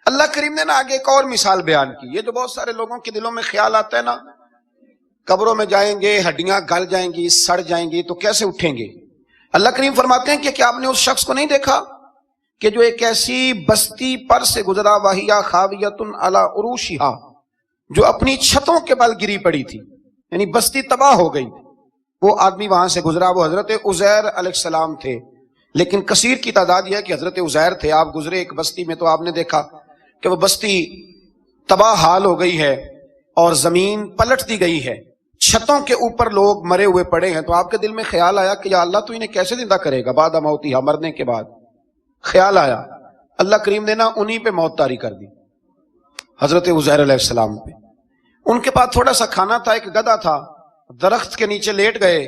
اللہ کریم نے نا آگے ایک اور مثال بیان کی. یہ جو بہت سارے لوگوں کے دلوں میں خیال آتا ہے نا قبروں میں جائیں گے ہڈیاں گل جائیں گی سڑ جائیں گی تو کیسے اٹھیں گے. اللہ کریم فرماتے ہیں کہ کیا آپ نے اس شخص کو نہیں دیکھا کہ جو ایک ایسی بستی پر سے گزرا وہیا خاویۃ علی عروشہا، جو اپنی چھتوں کے بل گری پڑی تھی، یعنی بستی تباہ ہو گئی. وہ آدمی وہاں سے گزرا، وہ حضرت عزیر علیہ السلام تھے، لیکن کثیر کی تعداد یہ ہے کہ حضرت عزیر تھے. آپ گزرے ایک بستی میں تو آپ نے دیکھا کہ وہ بستی تباہ حال ہو گئی ہے اور زمین پلٹ دی گئی ہے، چھتوں کے اوپر لوگ مرے ہوئے پڑے ہیں. تو آپ کے دل میں خیال آیا کہ یا اللہ تو انہیں کیسے زندہ کرے گا بعد موتہا، مرنے کے بعد. خیال آیا، اللہ کریم نے نا انہی پہ موت طاری کر دی، حضرت عزیر علیہ السلام پہ. ان کے پاس تھوڑا سا کھانا تھا، ایک گدھا تھا، درخت کے نیچے لیٹ گئے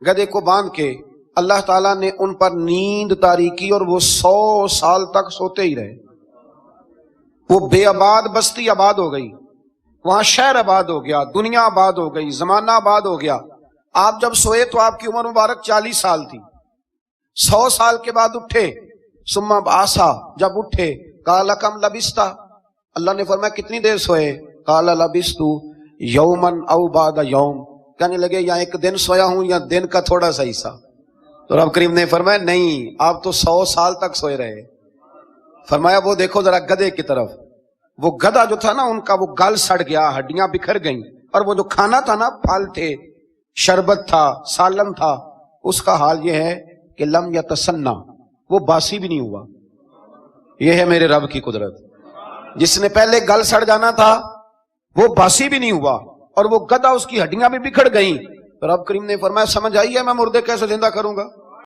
گدھے کو باندھ کے. اللہ تعالیٰ نے ان پر نیند طاری کی اور وہ 100 سال تک سوتے ہی رہے. وہ بے آباد بستی آباد ہو گئی، وہاں شہر آباد ہو گیا، دنیا آباد ہو گئی، زمانہ آباد ہو گیا. آپ جب سوئے تو آپ کی عمر مبارک 40 سال تھی. 100 سال کے بعد اٹھے، ثم بعثا، جب اٹھے قال کم لبثت، اللہ نے فرمایا کتنی دیر سوئے؟ قال لبثت یوما او بعد یوم، کہنے لگے یا ایک دن سویا ہوں یا دن کا تھوڑا سا حصہ. تو رب کریم نے فرمایا نہیں، آپ تو 100 سال تک سوئے رہے. فرمایا وہ دیکھو ذرا گدھے کی طرف. وہ گدھا جو تھا نا ان کا وہ گل سڑ گیا، ہڈیاں بکھر گئیں، اور وہ جو کھانا تھا نا پھل تھے، شربت تھا، سالن تھا، اس کا حال یہ ہے کہ لم یتسنہ، وہ باسی بھی نہیں ہوا. یہ ہے میرے رب کی قدرت. جس نے پہلے گل سڑ جانا تھا وہ باسی بھی نہیں ہوا، اور وہ گدھا اس کی ہڈیاں بھی بکھر گئیں. رب کریم نے فرمایا سمجھ آئی ہے میں مردے کیسے زندہ کروں گا.